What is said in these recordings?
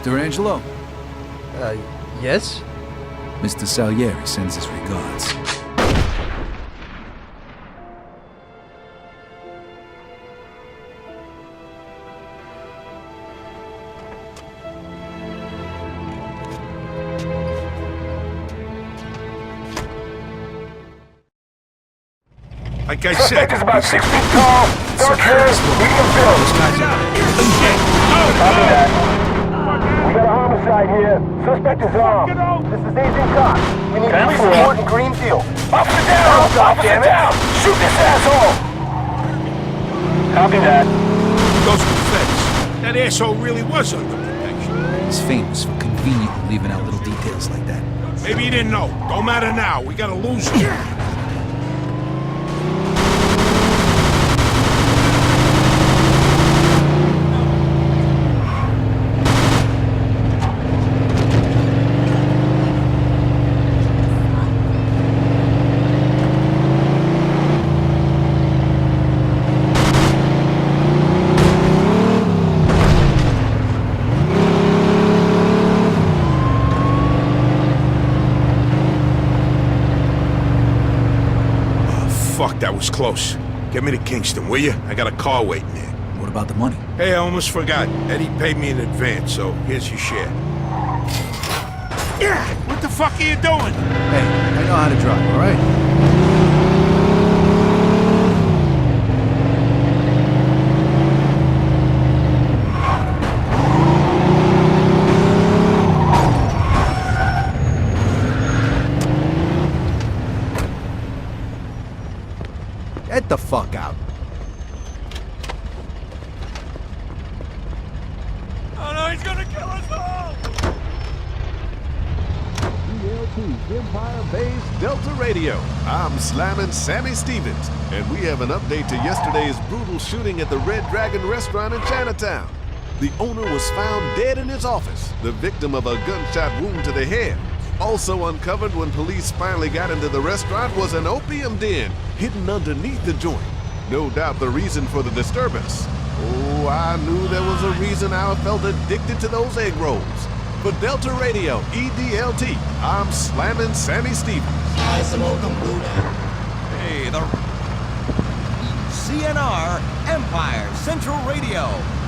Mr. Angelo? Yes? Mr. Salieri sends his regards. Like I said, Suspect is about 6 feet tall, dark hair, medium build. Copy that. We got a homicide here. Suspect is armed. This is Agent Cox. We need police support in Greenfield. Officer down! Officer down! Shoot this asshole! Copy that. Those were feds. That asshole really was under protection. He's famous for conveniently leaving out little details like that. Maybe he didn't know. Don't matter now. We gotta lose him. Fuck, that was close. Get me to Kingston, will you? I got a car waiting there. What about the money? Hey, I almost forgot. Eddie paid me in advance, so here's your share. Yeah! What the fuck are you doing? Hey, I know how to drive, all right? Get the fuck out. Oh no, he's gonna kill us all! DLT, Empire Base Delta Radio. I'm Slammin' Sammy Stevens, and we have an update to yesterday's brutal shooting at the Red Dragon restaurant in Chinatown. The owner was found dead in his office, the victim of a gunshot wound to the head. Also uncovered when police finally got into the restaurant was an opium den hidden underneath the joint. No doubt the reason for the disturbance. Oh, I knew there was a reason I felt addicted to those egg rolls. For Delta Radio, EDLT, I'm Slammin' Sammy Stevens. Hey, the CNR Empire Central Radio.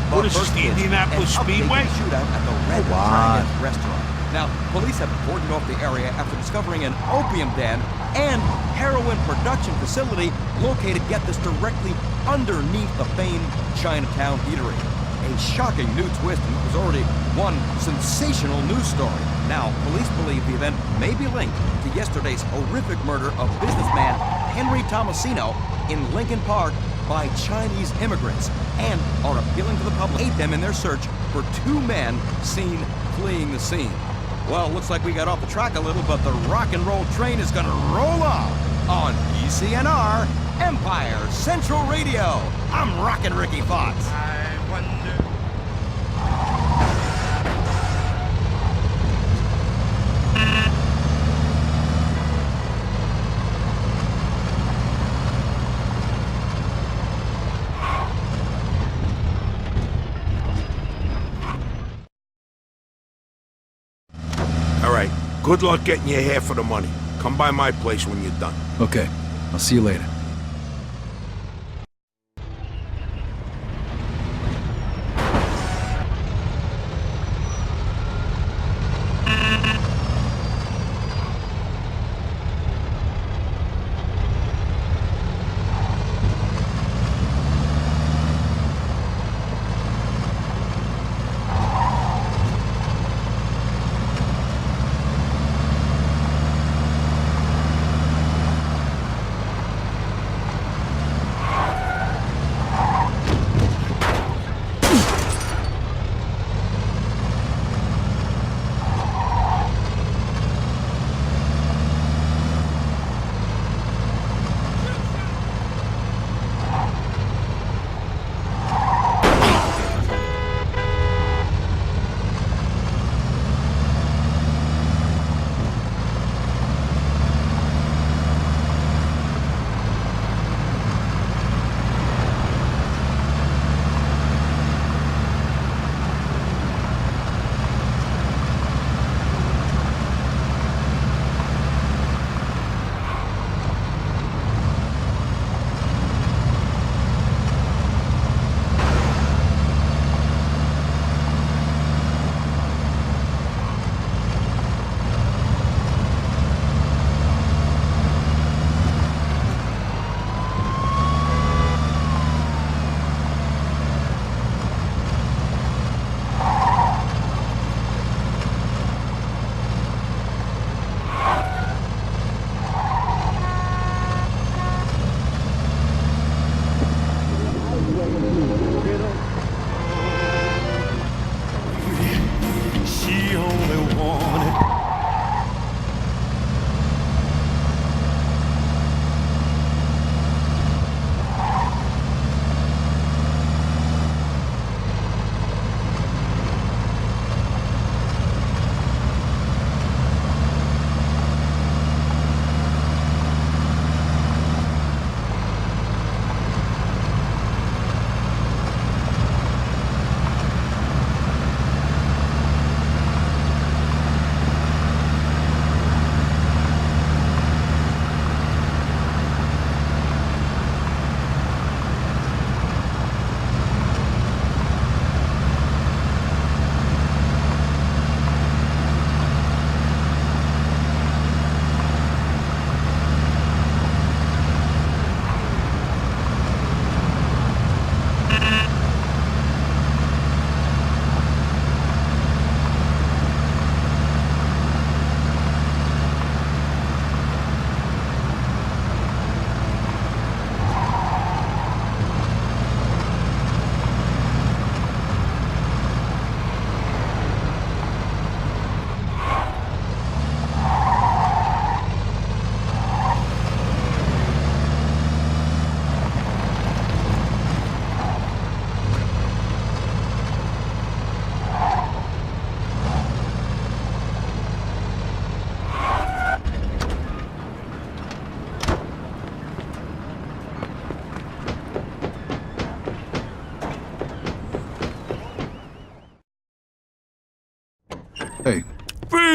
What is this, the Indianapolis Speedway? Shootout at the Red Dragon restaurant. Now, police have cordoned off the area after discovering an opium den and heroin production facility located, get this, directly underneath the famed Chinatown eatery. A shocking new twist in what was already one sensational news story. Now, police believe the event may be linked to yesterday's horrific murder of businessman Henry Tomasino in Lincoln Park by Chinese immigrants, and are appealing to the public to aid them in their search for two men seen fleeing the scene. Well, looks like we got off the track a little, but the rock and roll train is gonna roll off on ECNR Empire Central Radio. I'm Rockin' Ricky Fox. I wonder... All right, good luck getting your half of the money. Come by my place when you're done. Okay, I'll see you later.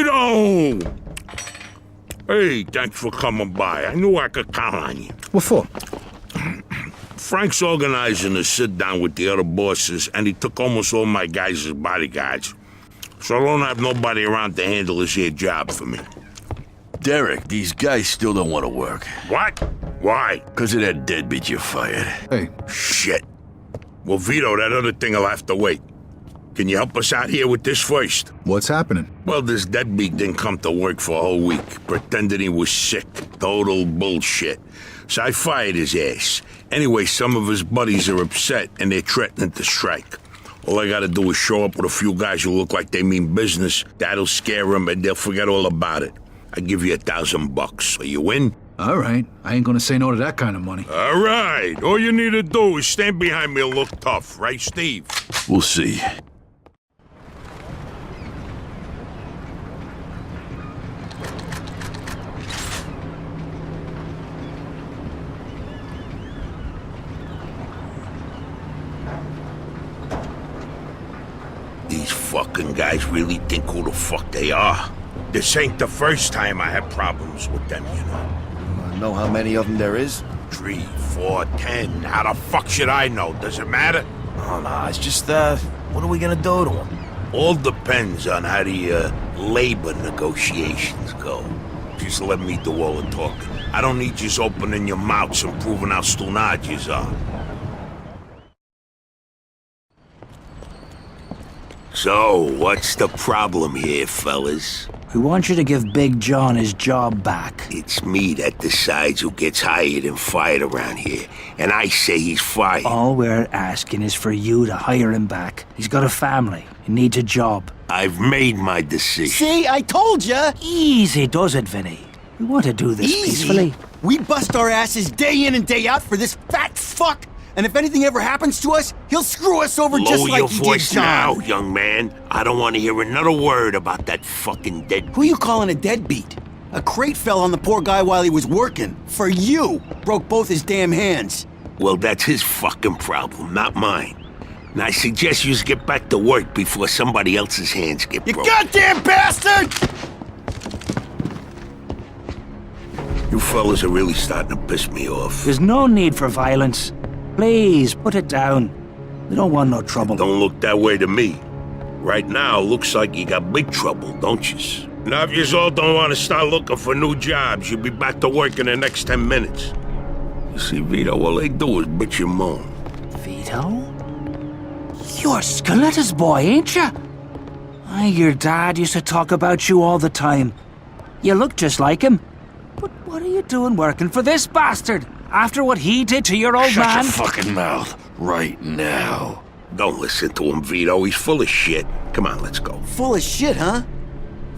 Vito! Hey, thanks for coming by. I knew I could count on you. What for? Frank's organizing a sit-down with the other bosses, and he took almost all my guys as bodyguards. So I don't have nobody around to handle this here job for me. Derek, these guys still don't want to work. What? Why? Because of that deadbeat you fired. Hey, Shit. Well, Vito, that other thing will have to wait. Can you help us out here with this first? what's happening? Well, this deadbeat didn't come to work for a whole week, pretending he was sick. Total bullshit. So I fired his ass. Anyway, some of his buddies are upset, and they're threatening to strike. All I gotta do is show up with a few guys who look like they mean business. That'll scare them, and they'll forget all about it. I give you $1,000. Are you in? All right. I ain't gonna say no to that kind of money. All right. All you need to do is stand behind me and look tough, right, Steve? We'll see. These fucking guys really think who the fuck they are. This ain't the first time I had problems with them, you know. Know how many of them there is? 3, 4, 10. How the fuck should I know? Does it matter? Oh, no, it's just, what are we gonna do to them? All depends on how the labor negotiations go. Just let me do all the talking. I don't need you opening your mouths and proving how stunad you are. So, what's the problem here, fellas? We want you to give Big John his job back. It's me that decides who gets hired and fired around here, and I say he's fired. All we're asking is for you to hire him back. He's got a family. He needs a job. I've made my decision. See, I told ya! Easy does it, Vinny. We want to do this peacefully. We bust our asses day in and day out for this fat fuck, and if anything ever happens to us, he'll screw us over just Lower like your he voice did John. now, young man. I don't want to hear another word about that fucking dead. Who you calling a deadbeat? A crate fell on the poor guy while he was working. For you. Broke both his damn hands. Well, that's his fucking problem, not mine. And I suggest you just get back to work before somebody else's hands get You broken. goddamn bastard! You fellas are really starting to piss me off. There's no need for violence. Please, put it down. We don't want no trouble. Don't look that way to me. Right now, looks like you got big trouble, don't you? Now, if you all don't want to start looking for new jobs, you'll be back to work in the next 10 minutes. You see, Vito, all they do is bitch and moan. Vito? You're Scoletta's boy, ain't ya? Your dad used to talk about you all the time. You look just like him. But what are you doing working for this bastard? After what he did to your old Shut man? your fucking mouth right now. Don't listen to him, Vito. He's full of shit. Come on, let's go. Full of shit, huh?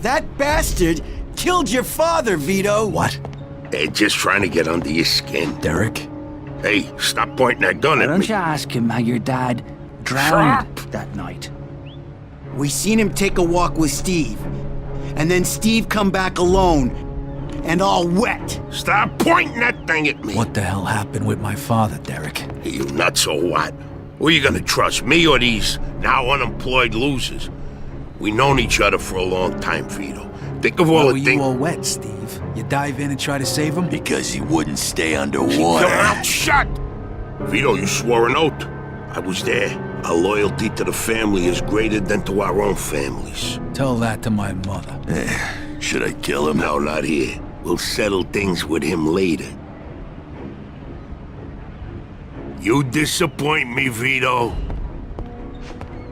That bastard killed your father, Vito. What? They're just trying to get under your skin. Derek? Hey, stop pointing that gun Why at don't me. you ask him how your dad drowned that night? We seen him take a walk with Steve. And then Steve come back alone. And all wet. Stop pointing that thing at me. What the hell happened with my father, Derek? You nuts or what? Who are you gonna trust, me or these now unemployed losers? We known each other for a long time, Vito. Think of all Why were the you things. all wet, Steve? You dive in and try to save him? Because he wouldn't stay Keep underwater. your mouth shut! Vito, you swore an oath. I was there. Our loyalty to the family is greater than to our own families. Tell that to my mother. Should I kill him? No, not here. We'll settle things with him later. You disappoint me, Vito.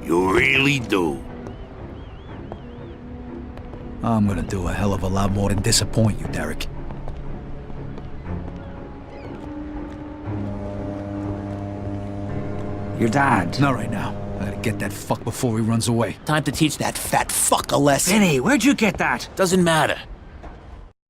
You really do. I'm gonna do a hell of a lot more than disappoint you, Derek. Your dad. Not right now. I gotta get that fuck before he runs away. Time to teach that fat fuck a lesson. Vinny, where'd you get that? Doesn't matter.